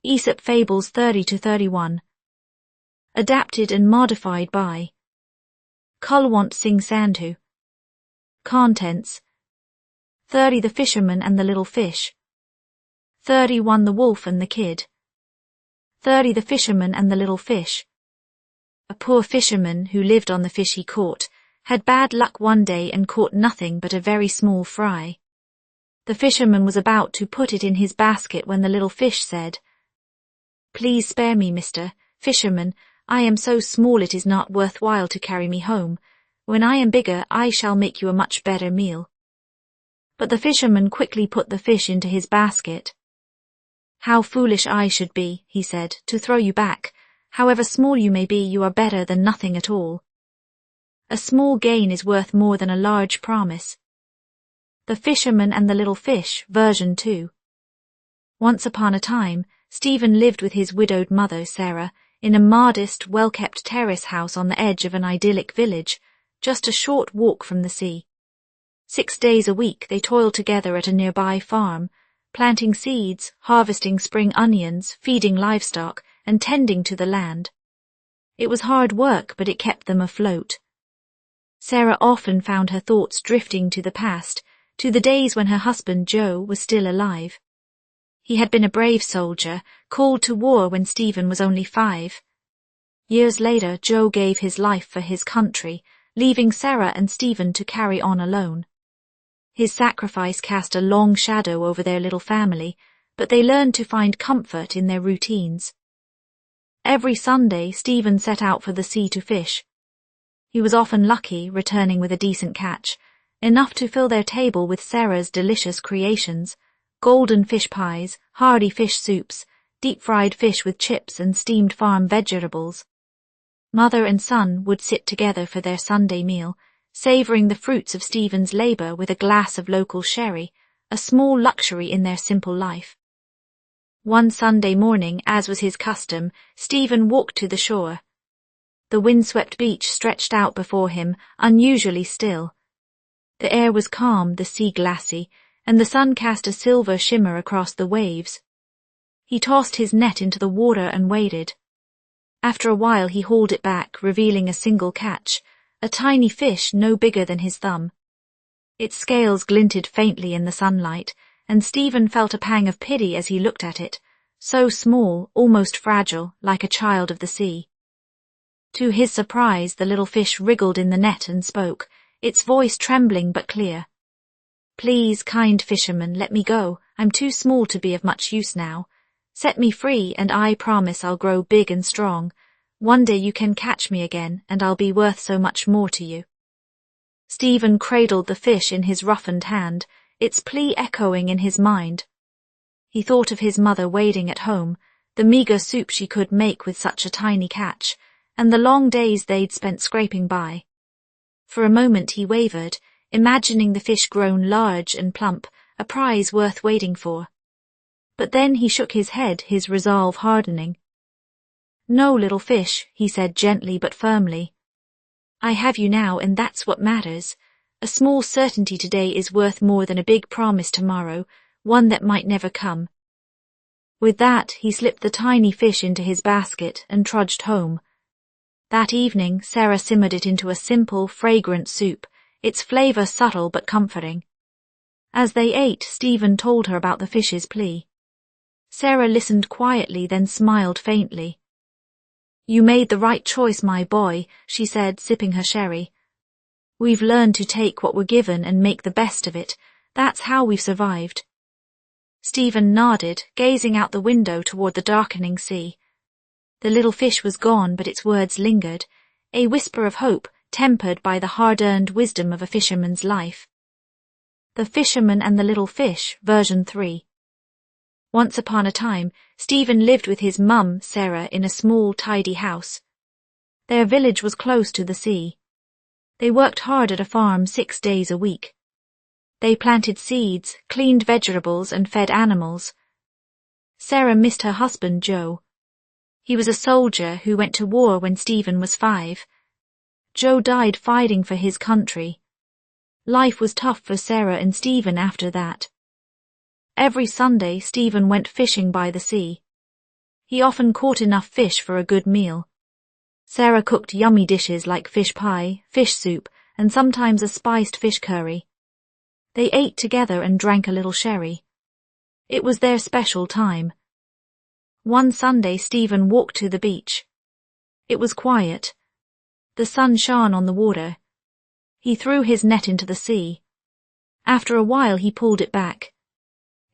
Aesop Fables 30-31. Adapted and modified by Kulwant Singh Sandhu. Contents: 30. The Fisherman and the Little Fish. 31. The Wolf and the Kid. 30. The Fisherman and the Little Fish. A poor fisherman who lived on the fish he caught had bad luck one day and caught nothing but a very small fry. The fisherman was about to put it in his basket when the little fish said, "Please spare me, Mr. Fisherman. I am so small it is not worth while to carry me home. When I am bigger, I shall make you a much better meal." But the fisherman quickly put the fish into his basket. "How foolish I should be," he said, "to throw you back. However small you may be, you are better than nothing at all. A small gain is worth more than a large promise." The Fisherman and the Little Fish, version 2. Once upon a time, Stephen lived with his widowed mother, Sarah, in a modest, well-kept terrace house on the edge of an idyllic village, just a short walk from the sea. 6 days a week they toiled together at a nearby farm, planting seeds, harvesting spring onions, feeding livestock, and tending to the land. It was hard work, but it kept them afloat. Sarah often found her thoughts drifting to the past, to the days when her husband Joe was still alive. He had been a brave soldier, called to war when Stephen was only 5. Years later, Joe gave his life for his country, leaving Sarah and Stephen to carry on alone. His sacrifice cast a long shadow over their little family, but they learned to find comfort in their routines. Every Sunday, Stephen set out for the sea to fish. He was often lucky, returning with a decent catch, enough to fill their table with Sarah's delicious creations: golden fish pies, hearty fish soups, deep-fried fish with chips and steamed farm vegetables. Mother and son would sit together for their Sunday meal, savouring the fruits of Stephen's labour with a glass of local sherry, a small luxury in their simple life. One Sunday morning, as was his custom, Stephen walked to the shore. The windswept beach stretched out before him, unusually still. The air was calm, the sea glassy, and the sun cast a silver shimmer across the waves. He tossed his net into the water and waded. After a while he hauled it back, revealing a single catch, a tiny fish no bigger than his thumb. Its scales glinted faintly in the sunlight, and Stephen felt a pang of pity as he looked at it, so small, almost fragile, like a child of the sea. To his surprise, the little fish wriggled in the net and spoke, its voice trembling but clear. "Please, kind fisherman, let me go. I'm too small to be of much use now. Set me free, and I promise I'll grow big and strong. One day you can catch me again, and I'll be worth so much more to you." Stephen cradled the fish in his roughened hand, its plea echoing in his mind. He thought of his mother wading at home, the meagre soup she could make with such a tiny catch, and the long days they'd spent scraping by. For a moment he wavered, imagining the fish grown large and plump, a prize worth waiting for. But then he shook his head, his resolve hardening. "No, little fish," he said gently but firmly. "I have you now, and that's what matters. A small certainty today is worth more than a big promise tomorrow, one that might never come." With that, he slipped the tiny fish into his basket and trudged home. That evening, Sarah simmered it into a simple, fragrant soup, its flavour subtle but comforting. As they ate, Stephen told her about the fish's plea. Sarah listened quietly, then smiled faintly. "You made the right choice, my boy," she said, sipping her sherry. "We've learned to take what we're given and make the best of it. That's how we've survived." Stephen nodded, gazing out the window toward the darkening sea. The little fish was gone, but its words lingered, a whisper of hope tempered by the hard-earned wisdom of a fisherman's life. The Fisherman and the Little Fish, version 3. Once upon a time, Stephen lived with his mum, Sarah, in a small, tidy house. Their village was close to the sea. They worked hard at a farm 6 days a week. They planted seeds, cleaned vegetables, and fed animals. Sarah missed her husband, Joe. He was a soldier who went to war when Stephen was 5. Joe died fighting for his country. Life was tough for Sarah and Stephen after that. Every Sunday, Stephen went fishing by the sea. He often caught enough fish for a good meal. Sarah cooked yummy dishes like fish pie, fish soup, and sometimes a spiced fish curry. They ate together and drank a little sherry. It was their special time. One Sunday Stephen walked to the beach. It was quiet. The sun shone on the water. He threw his net into the sea. After a while he pulled it back.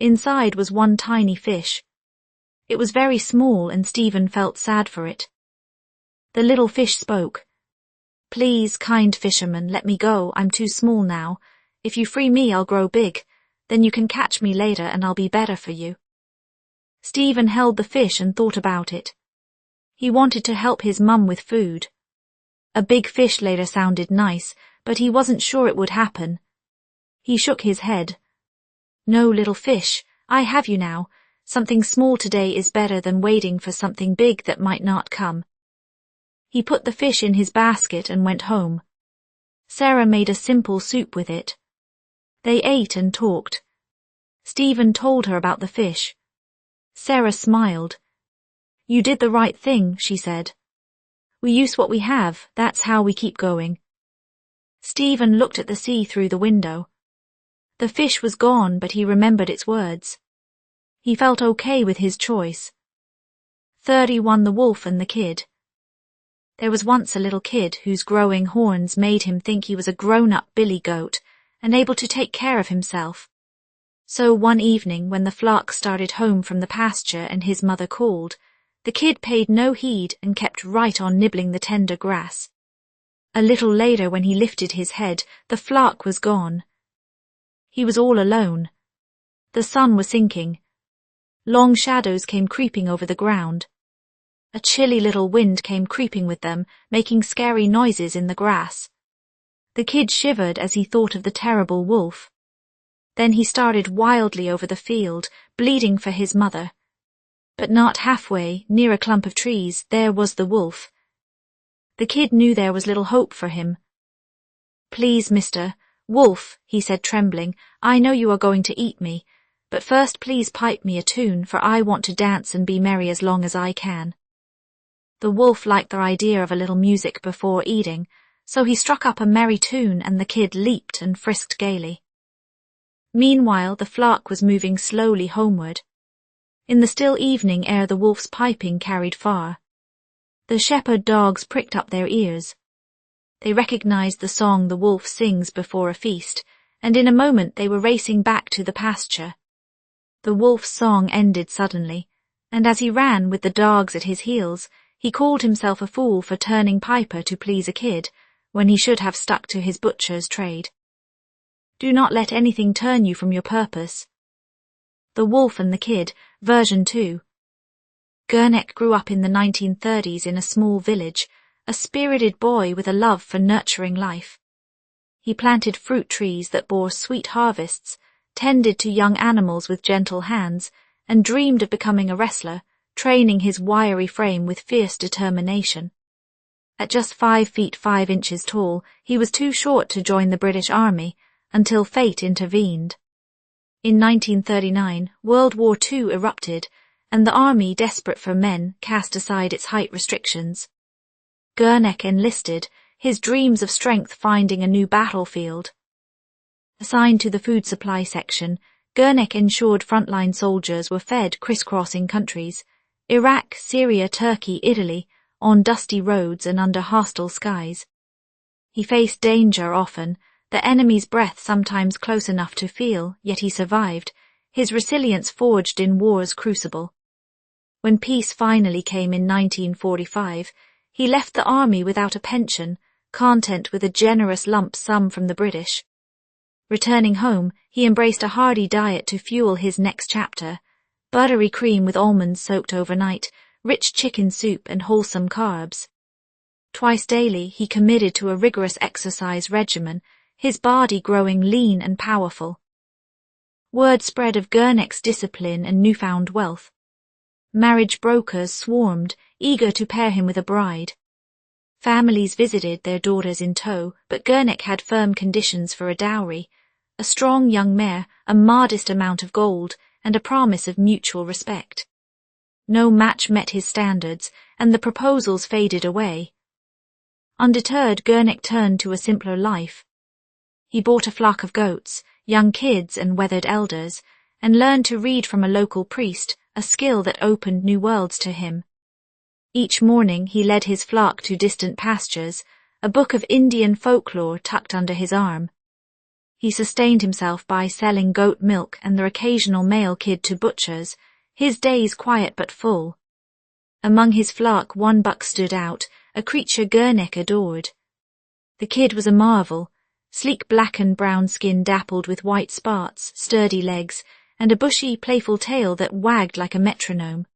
Inside was one tiny fish. It was very small and Stephen felt sad for it. The little fish spoke. "Please, kind fisherman, let me go. I'm too small now. If you free me, I'll grow big. Then you can catch me later and I'll be better for you." Stephen held the fish and thought about it. He wanted to help his mum with food. A big fish later sounded nice, but he wasn't sure it would happen. He shook his head. "No, little fish, I have you now. Something small today is better than waiting for something big that might not come." He put the fish in his basket and went home. Sarah made a simple soup with it. They ate and talked. Stephen told her about the fish. Sarah smiled. "You did the right thing," she said. "We use what we have, that's how we keep going." Stephen looked at the sea through the window. The fish was gone, but he remembered its words. He felt okay with his choice. 30 won the wolf and the kid. There was once a little kid whose growing horns made him think he was a grown-up billy goat and able to take care of himself. So one evening when the flock started home from the pasture and his mother called, the kid paid no heed and kept right on nibbling the tender grass. A little later when he lifted his head, the flock was gone. He was all alone. The sun was sinking. Long shadows came creeping over the ground. A chilly little wind came creeping with them, making scary noises in the grass. The kid shivered as he thought of the terrible wolf. Then he started wildly over the field, bleeding for his mother. But not halfway, near a clump of trees, there was the wolf. The kid knew there was little hope for him. "Please, Mr. Wolf," he said trembling, "I know you are going to eat me, but first please pipe me a tune, for I want to dance and be merry as long as I can." The wolf liked the idea of a little music before eating, so he struck up a merry tune and the kid leaped and frisked gaily. Meanwhile, the flock was moving slowly homeward. In the still evening air the wolf's piping carried far. The shepherd dogs pricked up their ears. They recognized the song the wolf sings before a feast, and in a moment they were racing back to the pasture. The wolf's song ended suddenly, and as he ran with the dogs at his heels, he called himself a fool for turning piper to please a kid, when he should have stuck to his butcher's trade. Do not let anything turn you from your purpose. The Wolf and the Kid, version 2. Gurnek grew up in the 1930s in a small village, a spirited boy with a love for nurturing life. He planted fruit trees that bore sweet harvests, tended to young animals with gentle hands, and dreamed of becoming a wrestler, training his wiry frame with fierce determination. At just 5 feet 5 inches tall, he was too short to join the British Army, until fate intervened. In 1939, World War II erupted, and the army, desperate for men, cast aside its height restrictions. Gurnek enlisted, his dreams of strength finding a new battlefield. Assigned to the food supply section, Gurnek ensured frontline soldiers were fed crisscrossing countries, Iraq, Syria, Turkey, Italy, on dusty roads and under hostile skies. He faced danger often, the enemy's breath sometimes close enough to feel, yet he survived, his resilience forged in war's crucible. When peace finally came in 1945, he left the army without a pension, content with a generous lump sum from the British. Returning home, he embraced a hearty diet to fuel his next chapter, buttery cream with almonds soaked overnight, rich chicken soup and wholesome carbs. Twice daily he committed to a rigorous exercise regimen, his body growing lean and powerful. Word spread of Gurnek's discipline and newfound wealth. Marriage brokers swarmed, eager to pair him with a bride. Families visited, their daughters in tow, but Gurnek had firm conditions for a dowry, a strong young mare, a modest amount of gold, and a promise of mutual respect. No match met his standards, and the proposals faded away. Undeterred, Gurnek turned to a simpler life. He bought a flock of goats, young kids and weathered elders, and learned to read from a local priest, a skill that opened new worlds to him. Each morning he led his flock to distant pastures, a book of Indian folklore tucked under his arm. He sustained himself by selling goat milk and their occasional male kid to butchers, his days quiet but full. Among his flock one buck stood out, a creature Gurnek adored. The kid was a marvel, sleek black and brown skin dappled with white spots, sturdy legs, and a bushy, playful tail that wagged like a metronome.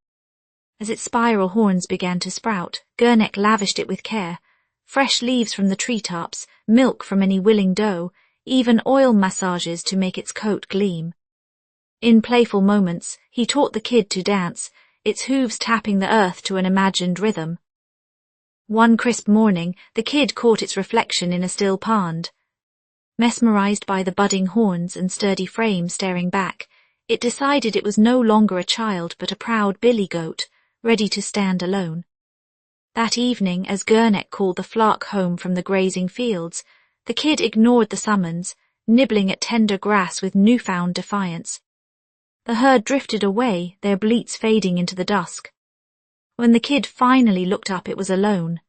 As its spiral horns began to sprout, Gurnek lavished it with care. Fresh leaves from the treetops, milk from any willing doe, even oil massages to make its coat gleam. In playful moments, he taught the kid to dance, its hooves tapping the earth to an imagined rhythm. One crisp morning, the kid caught its reflection in a still pond. Mesmerized by the budding horns and sturdy frame staring back, it decided it was no longer a child but a proud billy goat, ready to stand alone. That evening, as Gurnek called the flock home from the grazing fields, the kid ignored the summons, nibbling at tender grass with newfound defiance. The herd drifted away, their bleats fading into the dusk. When the kid finally looked up, it was alone.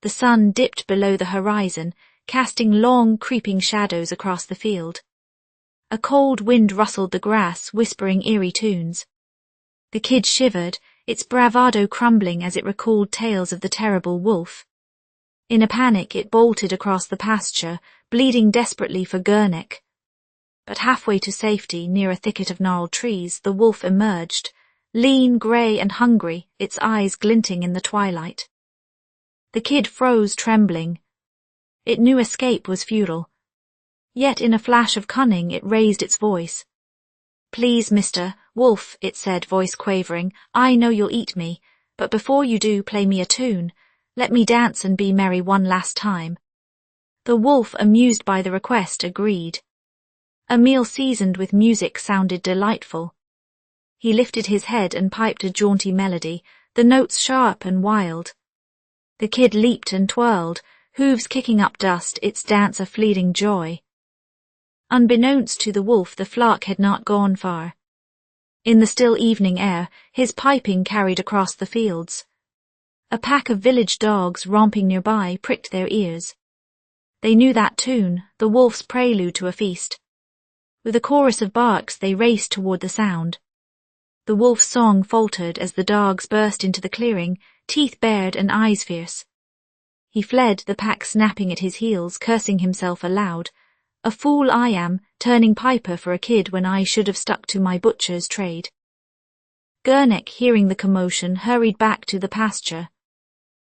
The sun dipped below the horizon, casting long, creeping shadows across the field. A cold wind rustled the grass, whispering eerie tunes. The kid shivered, its bravado crumbling as it recalled tales of the terrible wolf. In a panic, it bolted across the pasture, bleeding desperately for Gurnek. But halfway to safety, near a thicket of gnarled trees, the wolf emerged, lean, grey and hungry, its eyes glinting in the twilight. The kid froze, trembling. It knew escape was futile. Yet in a flash of cunning, it raised its voice. "Please, Mr. Wolf," it said, voice quavering, "I know you'll eat me, but before you do, play me a tune. Let me dance and be merry one last time." The wolf, amused by the request, agreed. A meal seasoned with music sounded delightful. He lifted his head and piped a jaunty melody, the notes sharp and wild. The kid leaped and twirled, hooves kicking up dust, its dance a fleeting joy. Unbeknownst to the wolf, the flock had not gone far. In the still evening air, his piping carried across the fields. A pack of village dogs romping nearby pricked their ears. They knew that tune, the wolf's prelude to a feast. With a chorus of barks, they raced toward the sound. The wolf's song faltered as the dogs burst into the clearing, teeth bared and eyes fierce. He fled, the pack snapping at his heels, cursing himself aloud. "A fool I am, turning piper for a kid when I should have stuck to my butcher's trade." Gurnek, hearing the commotion, hurried back to the pasture.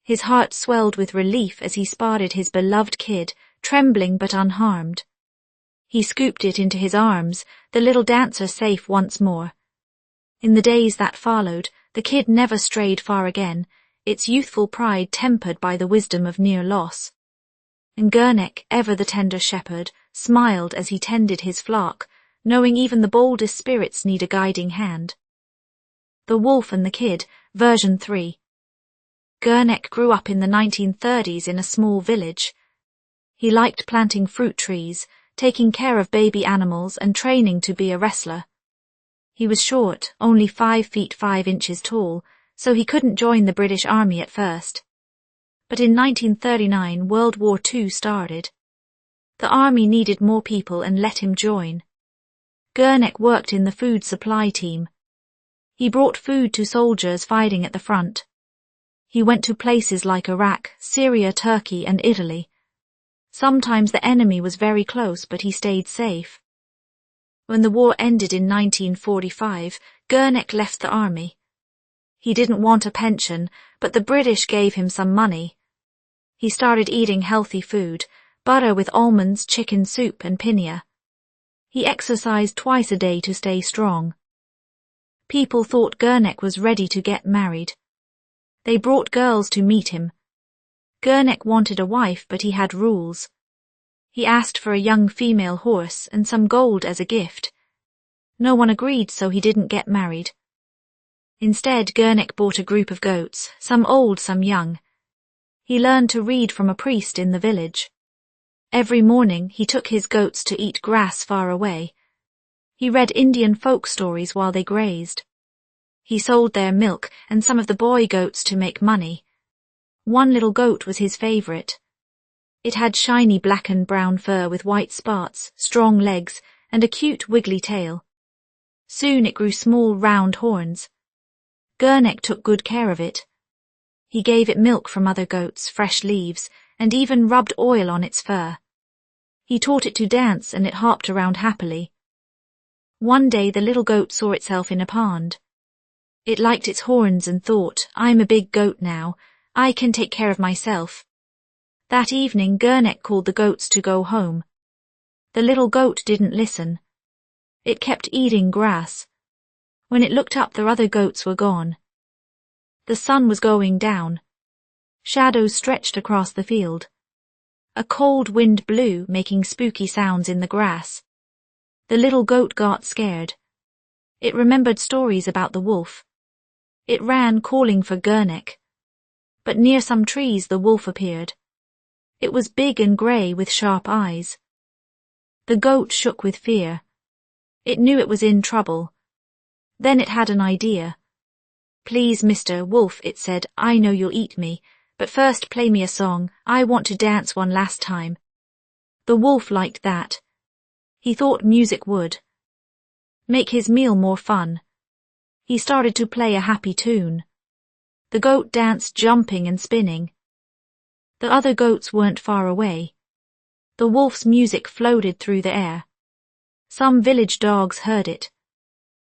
His heart swelled with relief as he spotted his beloved kid, trembling but unharmed. He scooped it into his arms, the little dancer safe once more. In the days that followed, the kid never strayed far again, its youthful pride tempered by the wisdom of near loss. And Gurnek, ever the tender shepherd, smiled as he tended his flock, knowing even the boldest spirits need a guiding hand. The Wolf and the Kid, version 3. Gurnek grew up in the 1930s in a small village. He liked planting fruit trees, taking care of baby animals and training to be a wrestler. He was short, only 5 feet 5 inches tall, so he couldn't join the British Army at first. But in 1939, World War II started. The army needed more people and let him join. Gurnek worked in the food supply team. He brought food to soldiers fighting at the front. He went to places like Iraq, Syria, Turkey, and Italy. Sometimes the enemy was very close, but he stayed safe. When the war ended in 1945, Gurnek left the army. He didn't want a pension, but the British gave him some money. He started eating healthy food, butter with almonds, chicken soup, and pinia. He exercised twice a day to stay strong. People thought Gurnek was ready to get married. They brought girls to meet him. Gurnek wanted a wife, but he had rules. He asked for a young female horse and some gold as a gift. No one agreed, so he didn't get married. Instead, Gernek bought a group of goats, some old, some young. He learned to read from a priest in the village. Every morning he took his goats to eat grass far away. He read Indian folk stories while they grazed. He sold their milk and some of the boy goats to make money. One little goat was his favorite. It had shiny black and brown fur with white spots, strong legs, and a cute wiggly tail. Soon it grew small round horns. Gernek took good care of it. He gave it milk from other goats, fresh leaves, and even rubbed oil on its fur. He taught it to dance and it hopped around happily. One day the little goat saw itself in a pond. It liked its horns and thought, I'm a big goat now. I can take care of myself. That evening Gernek called the goats to go home. The little goat didn't listen. It kept eating grass. When it looked up, the other goats were gone. The sun was going down. Shadows stretched across the field. A cold wind blew, making spooky sounds in the grass. The little goat got scared. It remembered stories about the wolf. It ran, calling for Gernek. But near some trees the wolf appeared. It was big and grey with sharp eyes. The goat shook with fear. It knew it was in trouble. Then it had an idea. Please, Mr. Wolf, it said, I know you'll eat me, but first play me a song. I want to dance one last time. The wolf liked that. He thought music would make his meal more fun. He started to play a happy tune. The goat danced, jumping and spinning. The other goats weren't far away. The wolf's music floated through the air. Some village dogs heard it.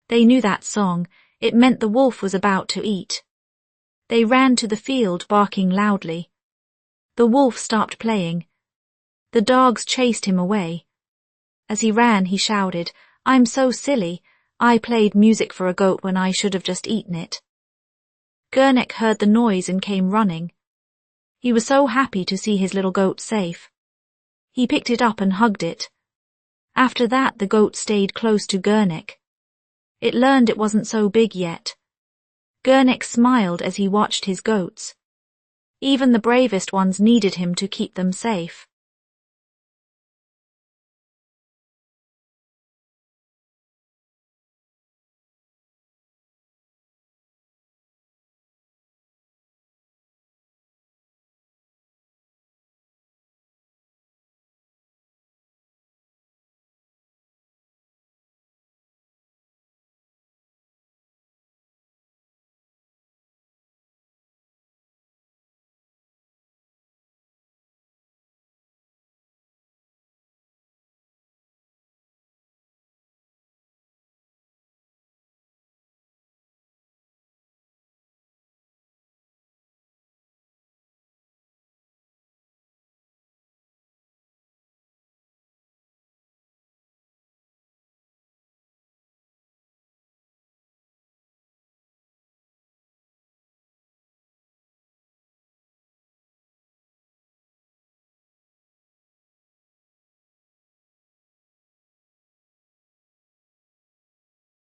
They knew that song. It meant the wolf was about to eat. They ran to the field, barking loudly. The wolf stopped playing. The dogs chased him away. As he ran, he shouted, I'm so silly. I played music for a goat when I should have just eaten it. Gernek heard the noise and came running. He was so happy to see his little goat safe. He picked it up and hugged it. After that, the goat stayed close to Gernek. It learned it wasn't so big yet. Gernek smiled as he watched his goats. Even the bravest ones needed him to keep them safe.